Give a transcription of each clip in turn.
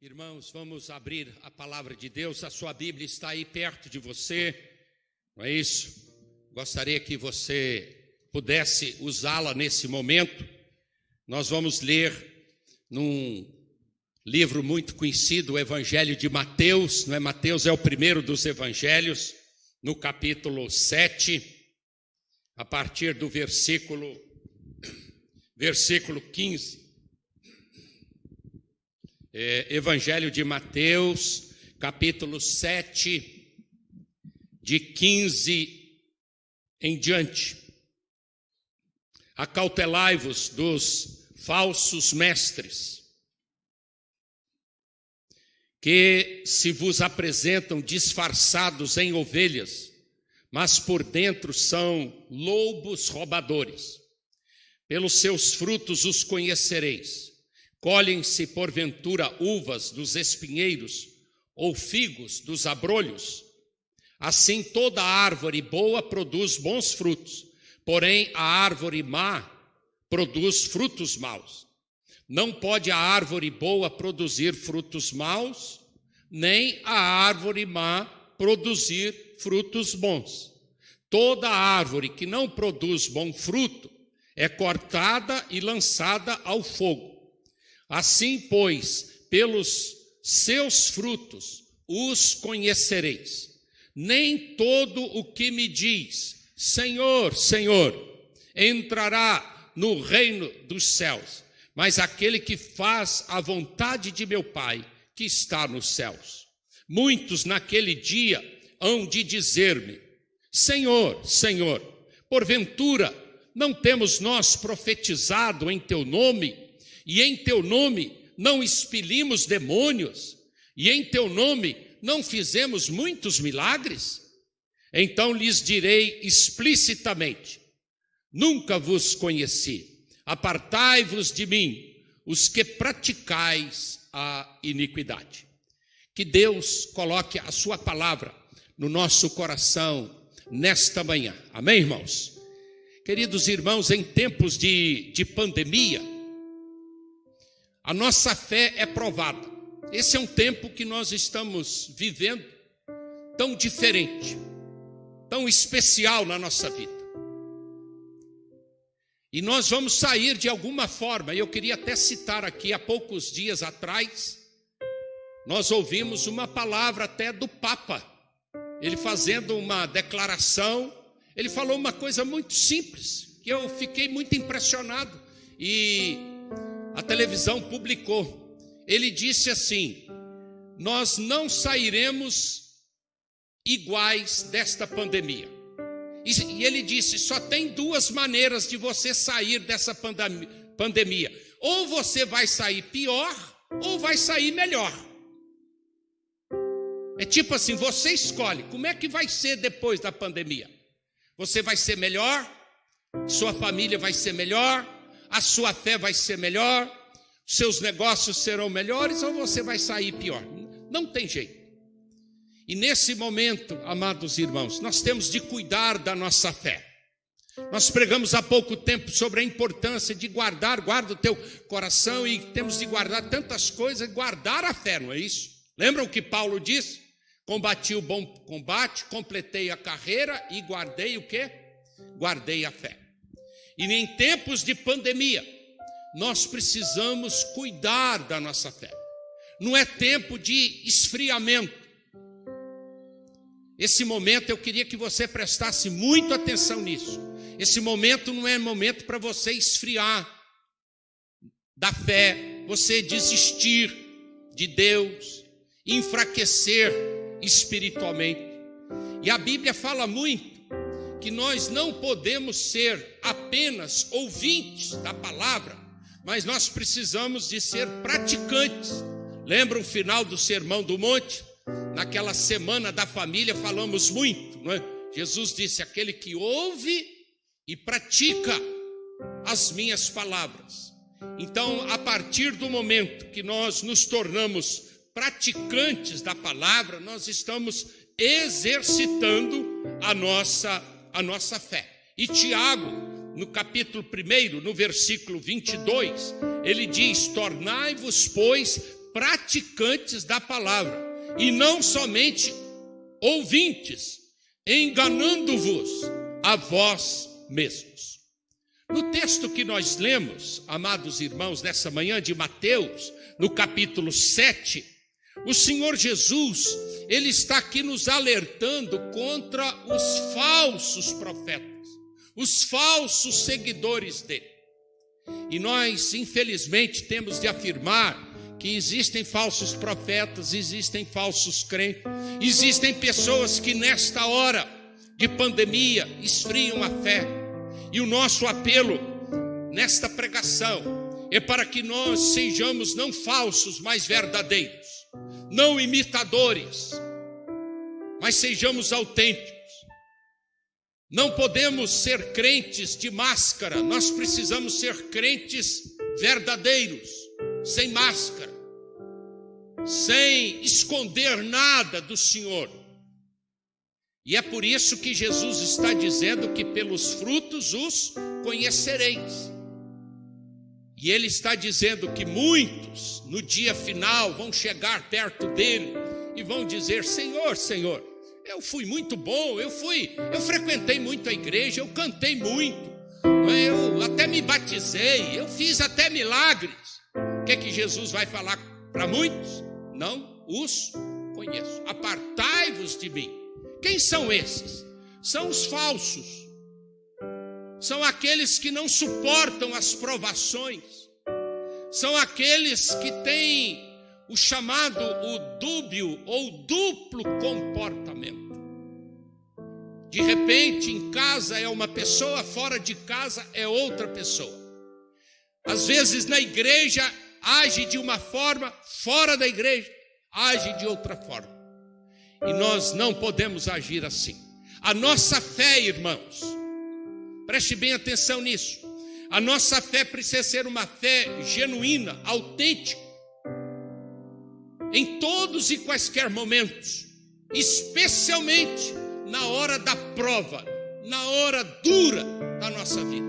Irmãos, vamos abrir a palavra de Deus. A sua Bíblia está aí perto de você, não é isso? Gostaria que você pudesse usá-la nesse momento. Nós vamos ler num livro muito conhecido, o Evangelho de Mateus, não é? Mateus é o primeiro dos evangelhos, no capítulo 7, a partir do versículo 15. Evangelho de Mateus, capítulo 7, de 15 em diante. Acautelai-vos dos falsos mestres, que se vos apresentam disfarçados em ovelhas, mas por dentro são lobos roubadores. Pelos seus frutos os conhecereis. Colhem-se porventura uvas dos espinheiros ou figos dos abrolhos? Assim toda árvore boa produz bons frutos, porém a árvore má produz frutos maus. Não pode a árvore boa produzir frutos maus, nem a árvore má produzir frutos bons. Toda árvore que não produz bom fruto é cortada e lançada ao fogo. Assim, pois, pelos seus frutos os conhecereis. Nem todo o que me diz, Senhor, Senhor, entrará no reino dos céus, mas aquele que faz a vontade de meu Pai, que está nos céus. Muitos naquele dia hão de dizer-me, Senhor, Senhor, porventura não temos nós profetizado em teu nome, e em teu nome não expelimos demônios, e em teu nome não fizemos muitos milagres? Então lhes direi explicitamente, nunca vos conheci, apartai-vos de mim, os que praticais a iniquidade. Que Deus coloque a sua palavra no nosso coração nesta manhã, amém, irmãos? Queridos irmãos, em tempos de pandemia, a nossa fé é provada. Esse é um tempo que nós estamos vivendo tão diferente, tão especial na nossa vida. E nós vamos sair de alguma forma. Eu queria até citar aqui, há poucos dias atrás, nós ouvimos uma palavra até do Papa. Ele fazendo uma declaração, ele falou uma coisa muito simples, que eu fiquei muito impressionado. E a televisão publicou. Ele disse assim: nós não sairemos iguais desta pandemia. E ele disse: só tem duas maneiras de você sair dessa pandemia. Ou você vai sair pior, ou vai sair melhor. É tipo assim, você escolhe como é que vai ser depois da pandemia. Você vai ser melhor, sua família vai ser melhor, a sua fé vai ser melhor, seus negócios serão melhores, ou você vai sair pior. Não tem jeito. E nesse momento, amados irmãos, nós temos de cuidar da nossa fé. Nós pregamos há pouco tempo sobre a importância de guarda o teu coração, e temos de guardar tantas coisas, guardar a fé, não é isso? Lembram o que Paulo disse? Combati o bom combate, completei a carreira e guardei o quê? Guardei a fé. E em tempos de pandemia, nós precisamos cuidar da nossa fé. Não é tempo de esfriamento. Esse momento eu queria que você prestasse muita atenção nisso. Esse momento não é momento para você esfriar da fé, você desistir de Deus, enfraquecer espiritualmente. E a Bíblia fala muito que nós não podemos ser apenas ouvintes da palavra, mas nós precisamos de ser praticantes. Lembra o final do Sermão do Monte? Naquela semana da família falamos muito, não é? Jesus disse: aquele que ouve e pratica as minhas palavras. Então, a partir do momento que nós nos tornamos praticantes da palavra, nós estamos exercitando a nossa fé. E Tiago, no capítulo 1, no versículo 22, ele diz: tornai-vos, pois, praticantes da palavra, e não somente ouvintes, enganando-vos a vós mesmos. No texto que nós lemos, amados irmãos, nessa manhã de Mateus, no capítulo 7, o Senhor Jesus, ele está aqui nos alertando contra os falsos profetas, os falsos seguidores dele. E nós, infelizmente, temos de afirmar que existem falsos profetas, existem falsos crentes, existem pessoas que nesta hora de pandemia esfriam a fé. E o nosso apelo nesta pregação é para que nós sejamos não falsos, mas verdadeiros, não imitadores, mas sejamos autênticos. Não podemos ser crentes de máscara, nós precisamos ser crentes verdadeiros, sem máscara, sem esconder nada do Senhor. E é por isso que Jesus está dizendo que pelos frutos os conhecereis. E ele está dizendo que muitos no dia final vão chegar perto dele e vão dizer: Senhor, Senhor, eu fui muito bom, eu frequentei muito a igreja, eu cantei muito, eu até me batizei, eu fiz até milagres. O que é que Jesus vai falar para muitos? Não os conheço, apartai-vos de mim. Quem são esses? São os falsos, são aqueles que não suportam as provações, são aqueles que têm o chamado, o dúbio ou duplo comportamento. De repente, em casa é uma pessoa, fora de casa é outra pessoa. Às vezes na igreja age de uma forma, fora da igreja age de outra forma. E nós não podemos agir assim. A nossa fé, irmãos, preste bem atenção nisso. A nossa fé precisa ser uma fé genuína, autêntica, em todos e quaisquer momentos, especialmente na hora da prova, na hora dura da nossa vida.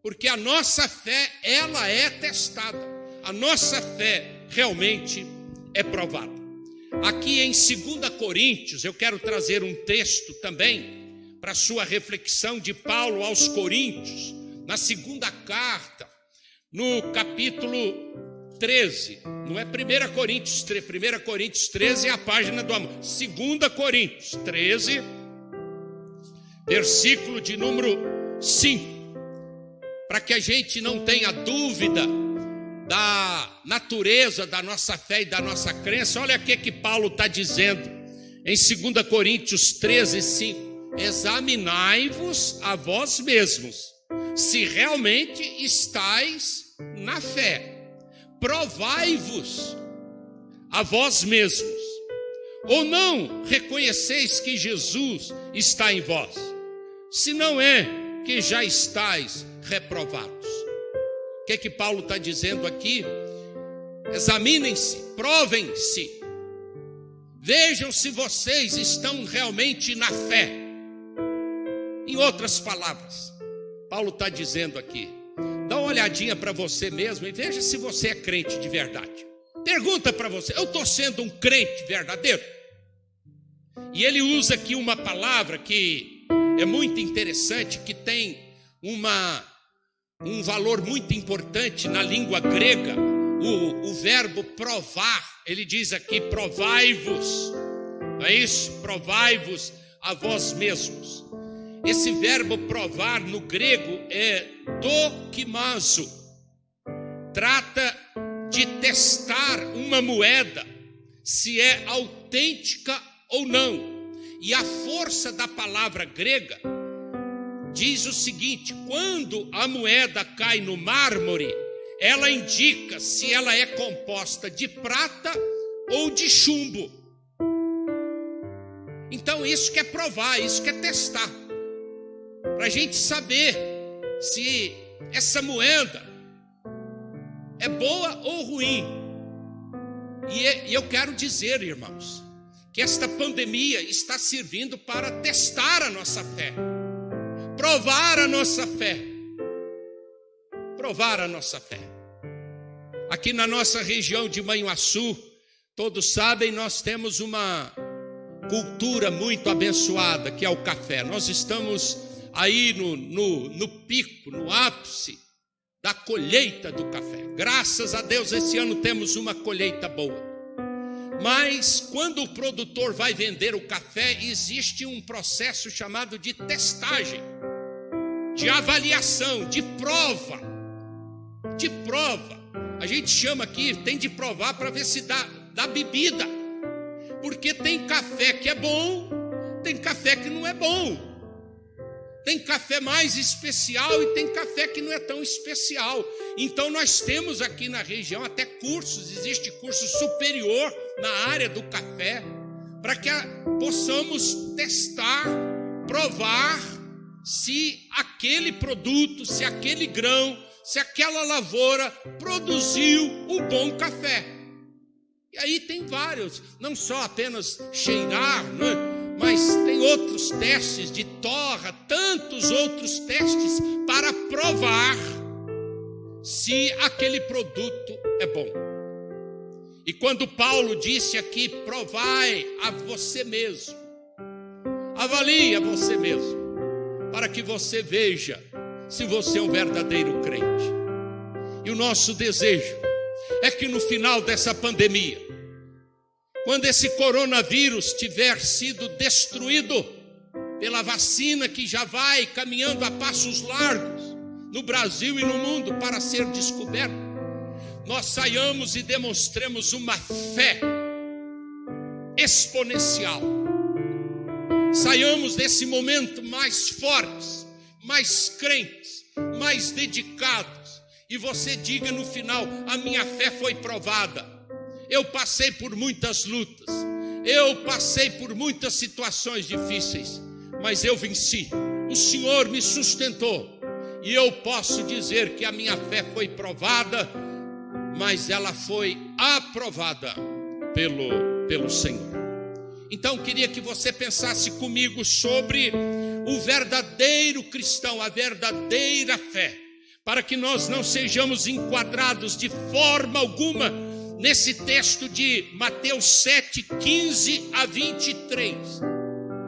Porque a nossa fé, ela é testada. A nossa fé realmente é provada. Aqui em 2 Coríntios, eu quero trazer um texto também para sua reflexão de Paulo aos Coríntios, na segunda carta, no capítulo 13, não é 1 Coríntios 13, 1 Coríntios 13 é a página do amor, 2 Coríntios 13, versículo de número 5, para que a gente não tenha dúvida da natureza da nossa fé e da nossa crença. Olha o que Paulo está dizendo em 2 Coríntios 13, 5: examinai-vos a vós mesmos, se realmente estáis na fé. Provai-vos a vós mesmos, ou não reconheceis que Jesus está em vós? Se não é, que já estáis reprovados. O que Paulo está dizendo aqui? Examinem-se, provem-se, vejam se vocês estão realmente na fé. Em outras palavras, Paulo está dizendo aqui: dá uma olhadinha para você mesmo e veja se você é crente de verdade. Pergunta para você: eu estou sendo um crente verdadeiro? E ele usa aqui uma palavra que é muito interessante, que tem um valor muito importante na língua grega, o verbo provar. Ele diz aqui: provai-vos, não é isso? Provai-vos a vós mesmos. Esse verbo provar no grego é dokimazo. Trata de testar uma moeda, se é autêntica ou não. E a força da palavra grega diz o seguinte: quando a moeda cai no mármore, ela indica se ela é composta de prata ou de chumbo. Então isso que é provar, isso que é testar, para a gente saber se essa moeda é boa ou ruim. E eu quero dizer, irmãos, que esta pandemia está servindo para testar a nossa fé, provar a nossa fé, provar a nossa fé. Aqui na nossa região de Manhuaçu, todos sabem, nós temos uma cultura muito abençoada, que é o café. Nós estamos aí no pico, no ápice da colheita do café. Graças a Deus, esse ano temos uma colheita boa. Mas quando o produtor vai vender o café, existe um processo chamado de testagem, de avaliação, de prova. A gente chama aqui, tem de provar para ver se dá bebida. Porque tem café que é bom, tem café que não é bom. Tem café mais especial e tem café que não é tão especial. Então nós temos aqui na região até cursos, existe curso superior na área do café, para que possamos testar, provar se aquele produto, se aquele grão, se aquela lavoura produziu um bom café. E aí tem vários, não só apenas cheirar, né? Mas tem outros testes de torra, tantos outros testes para provar se aquele produto é bom. E quando Paulo disse aqui, provai a você mesmo, avalie a você mesmo, para que você veja se você é um verdadeiro crente. E o nosso desejo é que no final dessa pandemia, quando esse coronavírus tiver sido destruído pela vacina que já vai caminhando a passos largos no Brasil e no mundo para ser descoberto, nós saiamos e demonstremos uma fé exponencial. Saiamos desse momento mais fortes, mais crentes, mais dedicados, e você diga no final: a minha fé foi provada. Eu passei por muitas lutas, eu passei por muitas situações difíceis, mas eu venci. O Senhor me sustentou, e eu posso dizer que a minha fé foi provada, mas ela foi aprovada pelo Senhor. Então queria que você pensasse comigo sobre o verdadeiro cristão, a verdadeira fé, para que nós não sejamos enquadrados de forma alguma nesse texto de Mateus 7, 15 a 23,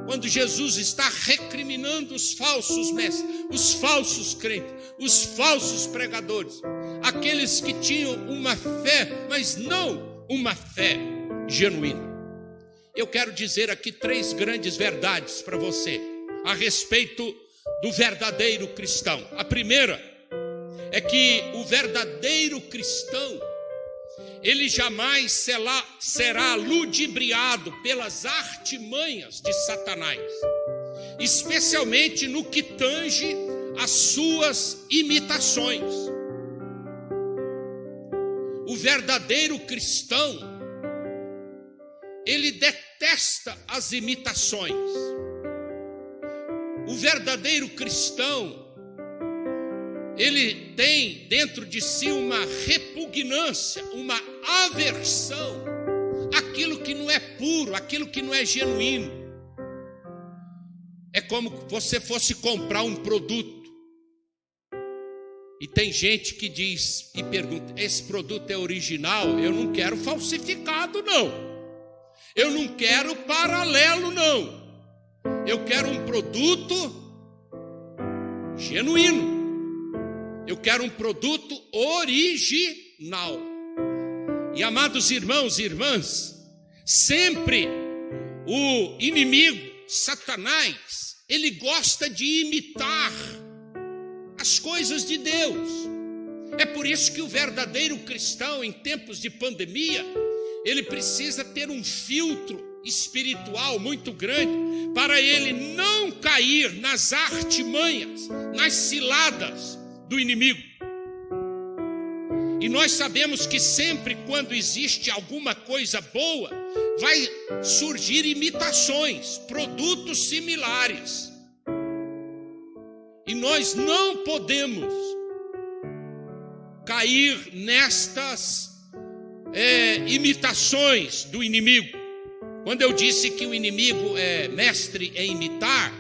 quando Jesus está recriminando os falsos mestres, os falsos crentes, os falsos pregadores, aqueles que tinham uma fé, mas não uma fé genuína. Eu quero dizer aqui 3 grandes verdades para você a respeito do verdadeiro cristão. A primeira é que o verdadeiro cristão, ele jamais será ludibriado pelas artimanhas de Satanás, especialmente no que tange às suas imitações. O verdadeiro cristão, ele detesta as imitações. O verdadeiro cristão, ele tem dentro de si uma repugnância, uma aversão àquilo que não é puro, àquilo que não é genuíno. É como se você fosse comprar um produto e tem gente que diz e pergunta: esse produto é original? Eu não quero falsificado, não. Eu não quero paralelo, não. Eu quero um produto genuíno. Eu quero um produto original. E amados irmãos e irmãs, sempre o inimigo, Satanás, ele gosta de imitar as coisas de Deus. É por isso que o verdadeiro cristão, em tempos de pandemia, ele precisa ter um filtro espiritual muito grande para ele não cair nas artimanhas, nas ciladas do inimigo. E nós sabemos que sempre quando existe alguma coisa boa, vai surgir imitações, produtos similares. E nós não podemos cair nestas imitações do inimigo. Quando eu disse que o inimigo é mestre em imitar,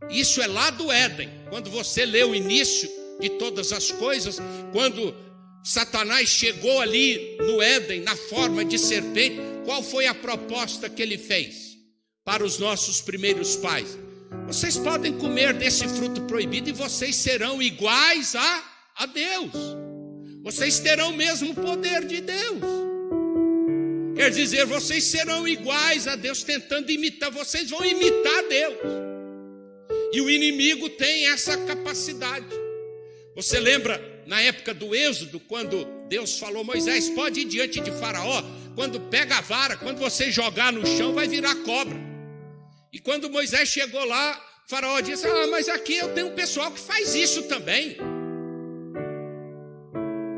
isso é lá do Éden. Quando você lê o início de todas as coisas, quando Satanás chegou ali no Éden na forma de serpente, qual foi a proposta que ele fez para os nossos primeiros pais? Vocês podem comer desse fruto proibido e vocês serão iguais a Deus. Vocês terão o mesmo poder de Deus. Quer dizer, vocês serão iguais a Deus, tentando imitar, vocês vão imitar Deus. E o inimigo tem essa capacidade. Você lembra na época do Êxodo, quando Deus falou: Moisés, pode ir diante de Faraó, quando pega a vara, quando você jogar no chão vai virar cobra. E quando Moisés chegou lá, Faraó disse: mas aqui eu tenho um pessoal que faz isso também.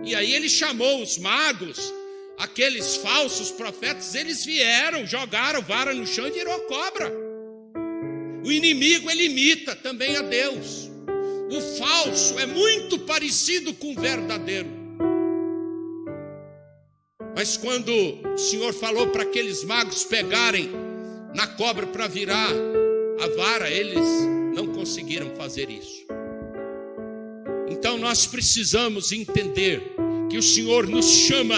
E aí ele chamou os magos, aqueles falsos profetas, eles vieram, jogaram vara no chão e virou cobra. O inimigo, ele imita também a Deus. O falso é muito parecido com o verdadeiro. Mas quando o Senhor falou para aqueles magos pegarem na cobra para virar a vara, eles não conseguiram fazer isso. Então nós precisamos entender que o Senhor nos chama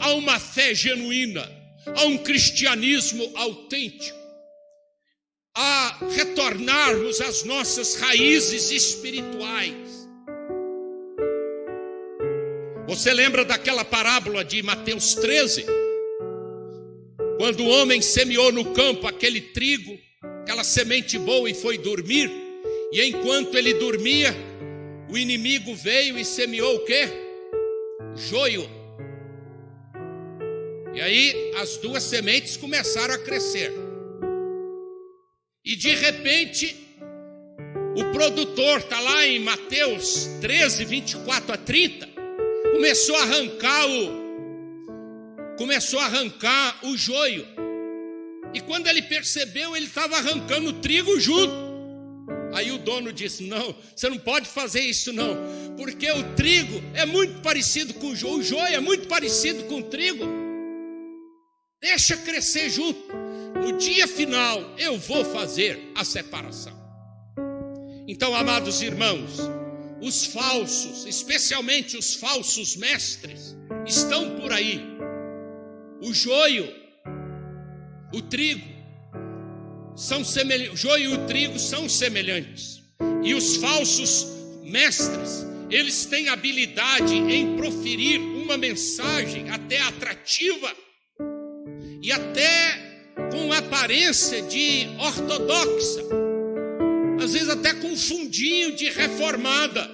a uma fé genuína, a um cristianismo autêntico, a retornarmos às nossas raízes espirituais. Você lembra daquela parábola de Mateus 13? Quando o homem semeou no campo aquele trigo, aquela semente boa, e foi dormir, e enquanto ele dormia, o inimigo veio e semeou o quê? Joio. E aí as duas sementes começaram a crescer. E de repente, o produtor, está lá em Mateus 13, 24 a 30, começou a arrancar o joio. E quando ele percebeu, ele estava arrancando o trigo junto. Aí o dono disse: não, você não pode fazer isso não, porque o trigo é muito parecido com o joio é muito parecido com o trigo. Deixa crescer junto. No dia final eu vou fazer a separação. Então, amados irmãos, os falsos, especialmente os falsos mestres, estão por aí. O joio, o trigo, o joio e o trigo são semelhantes. E os falsos mestres, eles têm habilidade em proferir uma mensagem até atrativa e até com aparência de ortodoxa, às vezes até com fundinho de reformada.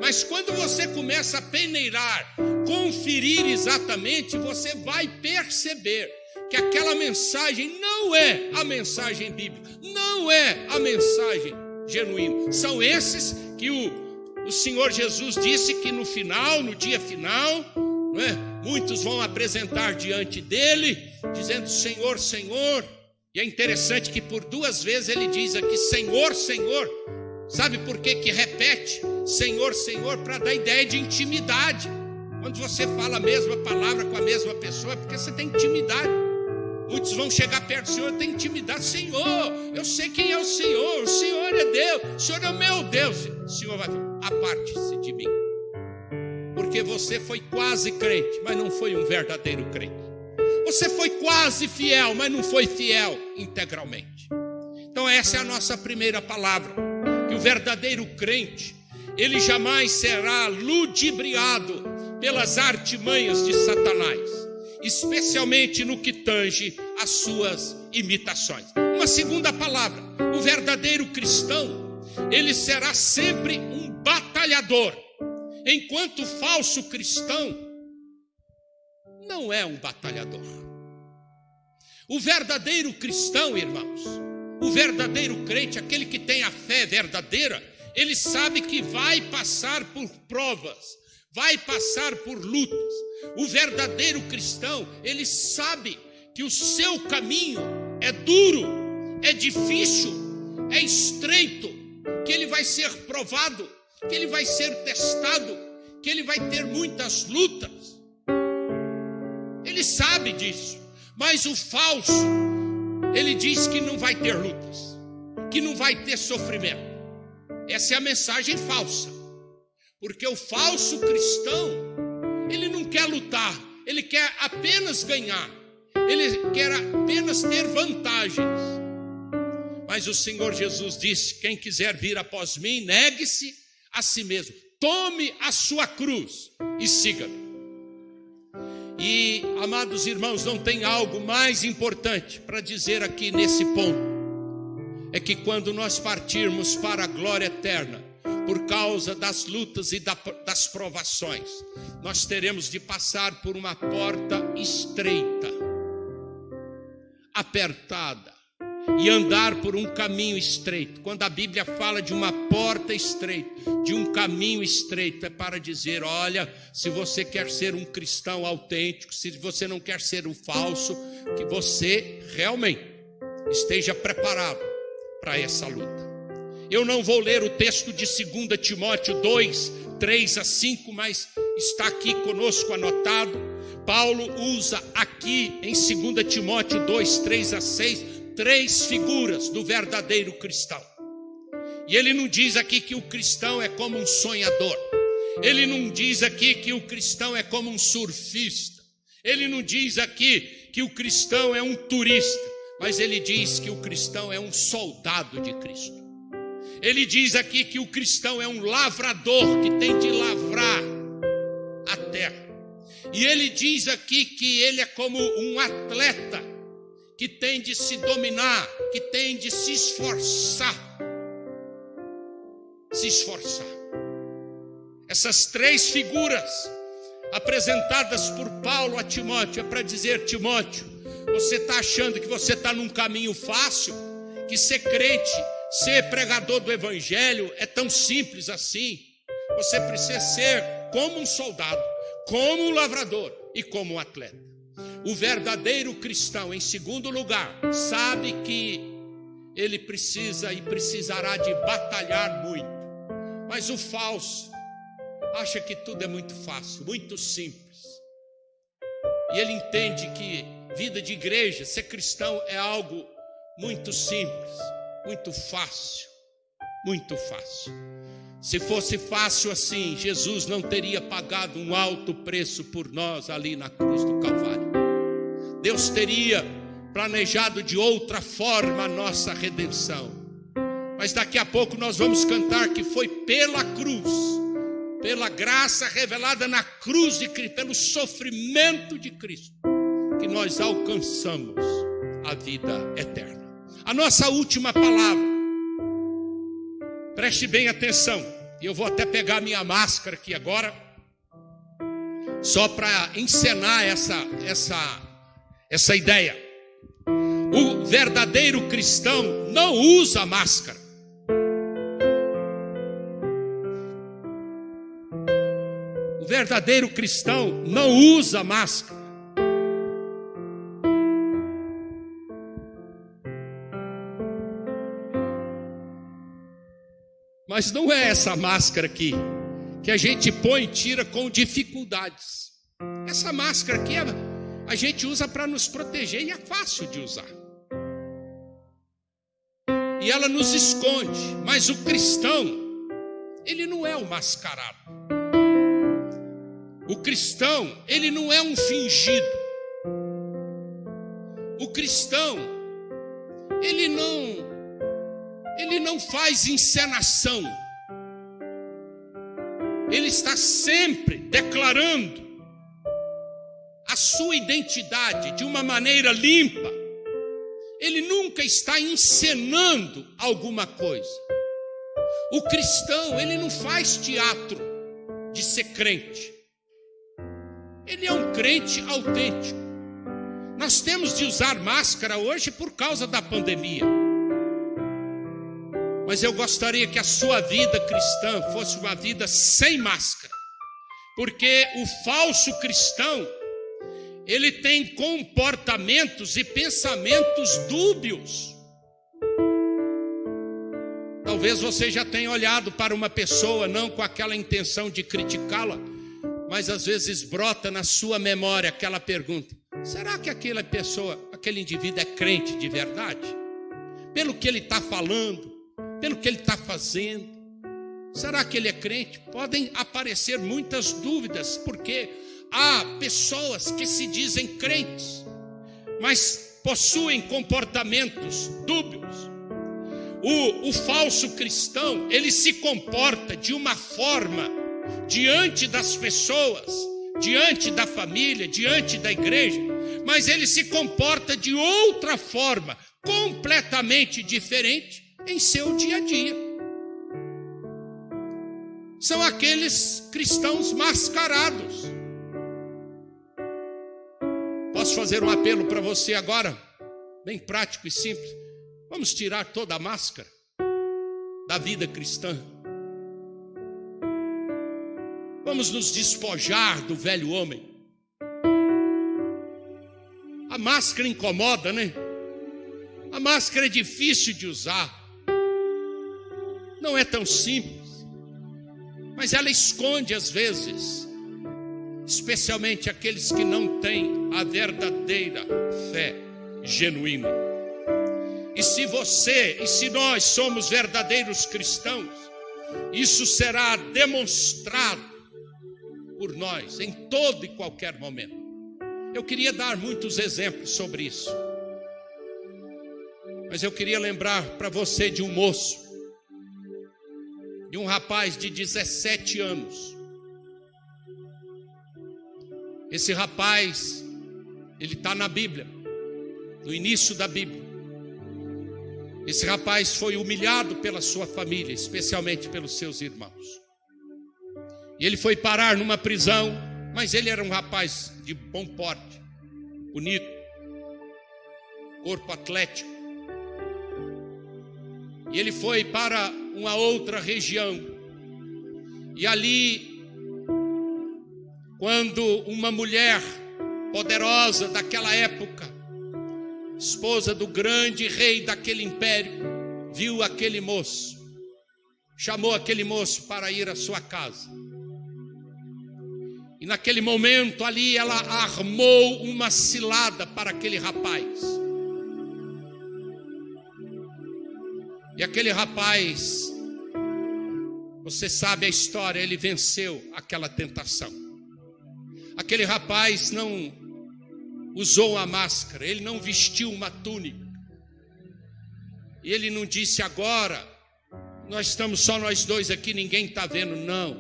Mas quando você começa a peneirar, conferir exatamente, você vai perceber que aquela mensagem não é a mensagem bíblica, não é a mensagem genuína. São esses que o Senhor Jesus disse que no final, no dia final, não é? Muitos vão apresentar diante dele, dizendo: Senhor, Senhor. E é interessante que por duas vezes ele diz aqui: Senhor, Senhor. Sabe por que repete Senhor, Senhor? Para dar ideia de intimidade. Quando você fala a mesma palavra com a mesma pessoa, é porque você tem intimidade. Muitos vão chegar perto do Senhor, tem intimidade. Senhor, eu sei quem é o Senhor é Deus, o Senhor é o meu Deus. O Senhor vai falar: aparte-se de mim. Porque você foi quase crente, mas não foi um verdadeiro crente. Você foi quase fiel, mas não foi fiel integralmente. Então essa é a nossa primeira palavra, que o verdadeiro crente, ele jamais será ludibriado pelas artimanhas de Satanás, especialmente no que tange às suas imitações. Uma segunda palavra: o verdadeiro cristão, ele será sempre um batalhador, enquanto o falso cristão não é um batalhador. O verdadeiro cristão, irmãos, o verdadeiro crente, aquele que tem a fé verdadeira, ele sabe que vai passar por provas, vai passar por lutas. O verdadeiro cristão, ele sabe que o seu caminho é duro, é difícil, é estreito, que ele vai ser provado, que ele vai ser testado, que ele vai ter muitas lutas. Ele sabe disso. Mas o falso, ele diz que não vai ter lutas, que não vai ter sofrimento. Essa é a mensagem falsa. Porque o falso cristão, quer lutar, ele quer apenas ganhar, ele quer apenas ter vantagens. Mas o Senhor Jesus disse: quem quiser vir após mim, negue-se a si mesmo, tome a sua cruz e siga-me. E, amados irmãos, não tem algo mais importante para dizer aqui nesse ponto, é que quando nós partirmos para a glória eterna, por causa das lutas e das provações, nós teremos de passar por uma porta estreita, apertada, e andar por um caminho estreito. Quando a Bíblia fala de uma porta estreita, de um caminho estreito, é para dizer: olha, se você quer ser um cristão autêntico, se você não quer ser um falso, que você realmente esteja preparado para essa luta. Eu não vou ler o texto de 2 Timóteo 2, 3 a 5, mas está aqui conosco anotado. Paulo usa aqui em 2 Timóteo 2, 3 a 6, 3 figuras do verdadeiro cristão. E ele não diz aqui que o cristão é como um sonhador. Ele não diz aqui que o cristão é como um surfista. Ele não diz aqui que o cristão é um turista. Mas ele diz que o cristão é um soldado de Cristo. Ele diz aqui que o cristão é um lavrador que tem de lavrar a terra. E ele diz aqui que ele é como um atleta que tem de se dominar, que tem de se esforçar. Se esforçar. Essas 3 figuras apresentadas por Paulo a Timóteo é para dizer: Timóteo, você está achando que você está num caminho fácil? Que ser crente, ser pregador do evangelho é tão simples assim? Você precisa ser como um soldado, como um lavrador e como um atleta. O verdadeiro cristão, em segundo lugar, sabe que ele precisa e precisará de batalhar muito. Mas o falso acha que tudo é muito fácil, muito simples. E ele entende que vida de igreja, ser cristão é algo muito simples, muito fácil, muito fácil. Se fosse fácil assim, Jesus não teria pagado um alto preço por nós ali na cruz do Calvário. Deus teria planejado de outra forma a nossa redenção. Mas daqui a pouco nós vamos cantar que foi pela cruz, pela graça revelada na cruz de Cristo, pelo sofrimento de Cristo, que nós alcançamos a vida eterna. A nossa última palavra, preste bem atenção, e eu vou até pegar minha máscara aqui agora, só para encenar essa ideia. O verdadeiro cristão não usa máscara. O verdadeiro cristão não usa máscara. Mas não é essa máscara aqui que a gente põe e tira com dificuldades. Essa máscara aqui a gente usa para nos proteger e é fácil de usar. E ela nos esconde. Mas o cristão, ele não é um mascarado. O cristão, ele não é um fingido. O cristão, ele não faz encenação. Ele está sempre declarando a sua identidade de uma maneira limpa. Ele nunca está encenando alguma coisa. O cristão, ele não faz teatro de ser crente. Ele é um crente autêntico. Nós temos de usar máscara hoje por causa da pandemia. Mas eu gostaria que a sua vida cristã fosse uma vida sem máscara. Porque o falso cristão, ele tem comportamentos e pensamentos dúbios. Talvez você já tenha olhado para uma pessoa, não com aquela intenção de criticá-la, mas às vezes brota na sua memória aquela pergunta: será que aquela pessoa, aquele indivíduo é crente de verdade? Pelo que ele está falando, pelo que ele está fazendo, será que ele é crente? Podem aparecer muitas dúvidas, porque Há pessoas que se dizem crentes, mas possuem comportamentos dúbios. O falso cristão, ele se comporta de uma forma diante das pessoas, diante da família, diante da igreja, mas ele se comporta de outra forma, completamente diferente em seu dia a dia. São aqueles cristãos mascarados. Posso fazer um apelo para você agora, bem prático e simples? Vamos tirar toda a máscara da vida cristã. Vamos nos despojar do velho homem. A máscara incomoda, né? A máscara é difícil de usar. Não é tão simples. Mas ela esconde às vezes, especialmente aqueles que não têm a verdadeira fé genuína. E se você e se nós somos verdadeiros cristãos, isso será demonstrado por nós em todo e qualquer momento. Eu queria dar muitos exemplos sobre isso, mas eu queria lembrar para você de um moço, de um rapaz de 17 anos. Esse rapaz, ele está na Bíblia, no início da Bíblia. Esse rapaz foi humilhado pela sua família, especialmente pelos seus irmãos. E ele foi parar numa prisão, mas ele era um rapaz de bom porte, bonito, corpo atlético. E ele foi para uma outra região. E ali, quando uma mulher poderosa daquela época, esposa do grande rei daquele império, viu aquele moço, chamou aquele moço para ir à sua casa. E naquele momento ali ela armou uma cilada para aquele rapaz. E aquele rapaz, você sabe a história, ele venceu aquela tentação. Aquele rapaz não usou a máscara, ele não vestiu uma túnica. E ele não disse: agora nós estamos só nós dois aqui, ninguém está vendo. Não.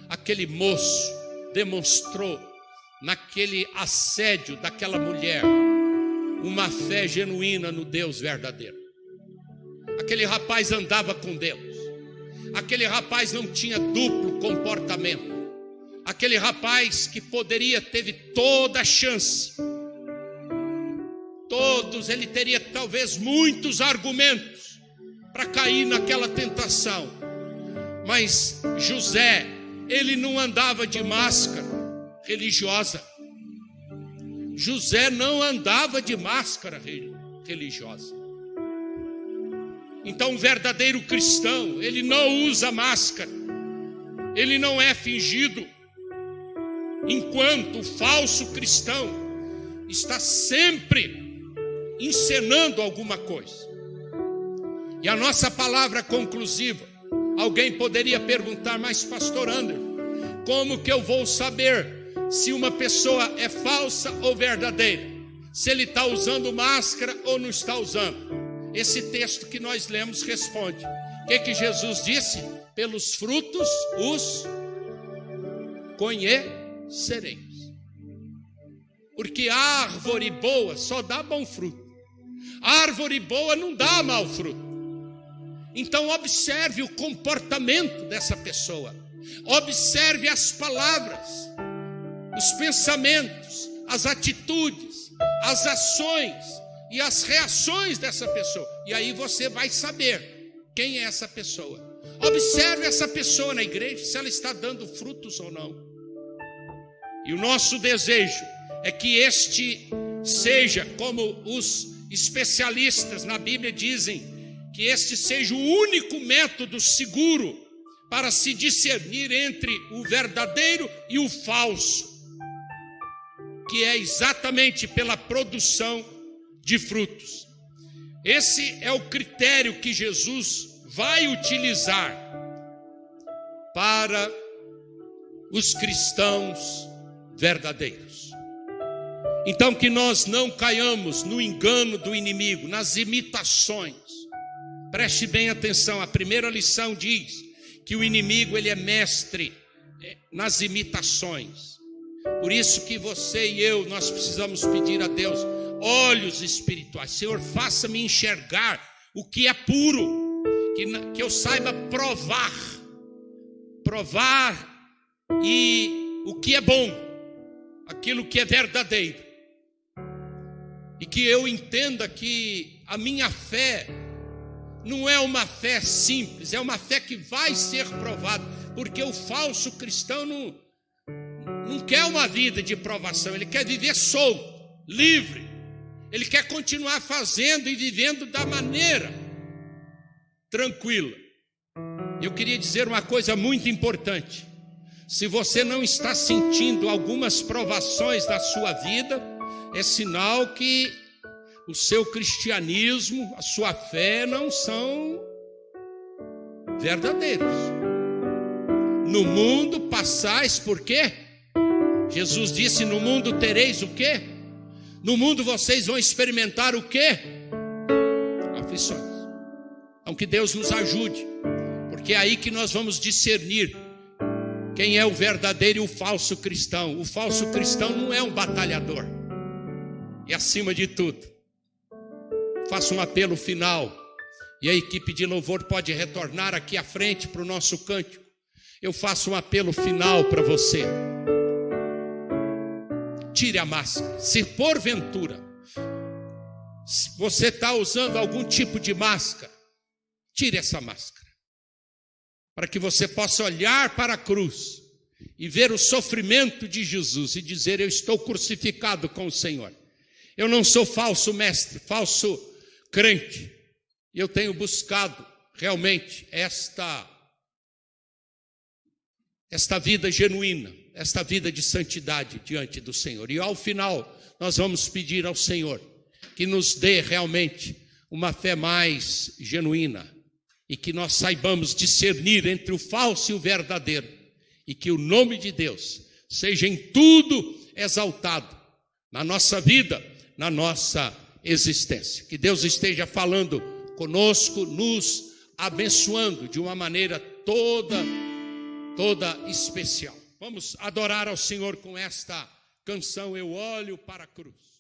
Aquele moço demonstrou naquele assédio daquela mulher uma fé genuína no Deus verdadeiro. Aquele rapaz andava com Deus. Aquele rapaz não tinha duplo comportamento. Aquele rapaz que teve toda a chance. Ele teria talvez muitos argumentos para cair naquela tentação. Mas José, ele não andava de máscara religiosa. José não andava de máscara religiosa. Então, o verdadeiro cristão, ele não usa máscara, ele não é fingido, enquanto o falso cristão está sempre encenando alguma coisa. E a nossa palavra conclusiva, alguém poderia perguntar: mas pastor André, como que eu vou saber se uma pessoa é falsa ou verdadeira? Se ele está usando máscara ou não está usando? Esse texto que nós lemos responde. O que Jesus disse? Pelos frutos os conhecereis. Porque a árvore boa só dá bom fruto. A árvore boa não dá mau fruto. Então observe o comportamento dessa pessoa. Observe as palavras, os pensamentos, as atitudes, as ações e as reações dessa pessoa. E aí você vai saber quem é essa pessoa. Observe essa pessoa na igreja, se ela está dando frutos ou não. E o nosso desejo é que este seja, como os especialistas na Bíblia dizem, que este seja o único método seguro para se discernir entre o verdadeiro e o falso, que é exatamente pela produção de frutos. Esse é o critério que Jesus vai utilizar para os cristãos verdadeiros. Então que nós não caiamos no engano do inimigo, nas imitações. Preste bem atenção, a primeira lição diz que o inimigo ele é mestre nas imitações. Por isso que você e eu, nós precisamos pedir a Deus olhos espirituais. Senhor, faça-me enxergar o que é puro, que eu saiba provar e o que é bom, aquilo que é verdadeiro. E que eu entenda que a minha fé não é uma fé simples, é uma fé que vai ser provada, porque o falso cristão não quer uma vida de provação, ele quer viver solto, livre, ele quer continuar fazendo e vivendo da maneira tranquila. Eu queria dizer uma coisa muito importante: se você não está sentindo algumas provações da sua vida, é sinal que o seu cristianismo, a sua fé não são verdadeiros. No mundo passais por quê? Jesus disse: no mundo tereis o quê? No mundo vocês vão experimentar o quê? Aflições. Então que Deus nos ajude, porque é aí que nós vamos discernir quem é o verdadeiro e o falso cristão. O falso cristão não é um batalhador. E acima de tudo, faço um apelo final, e a equipe de louvor pode retornar aqui à frente para o nosso cântico. Eu faço um apelo final para você. Tire a máscara. Se porventura você está usando algum tipo de máscara, tire essa máscara, para que você possa olhar para a cruz e ver o sofrimento de Jesus e dizer: eu estou crucificado com o Senhor. Eu não sou falso mestre, falso crente. Eu tenho buscado realmente esta vida genuína, esta vida de santidade diante do Senhor. E ao final nós vamos pedir ao Senhor que nos dê realmente uma fé mais genuína e que nós saibamos discernir entre o falso e o verdadeiro, e que o nome de Deus seja em tudo exaltado na nossa vida, na nossa existência. Que Deus esteja falando conosco, nos abençoando de uma maneira toda especial. Vamos adorar ao Senhor com esta canção: Eu olho para a cruz.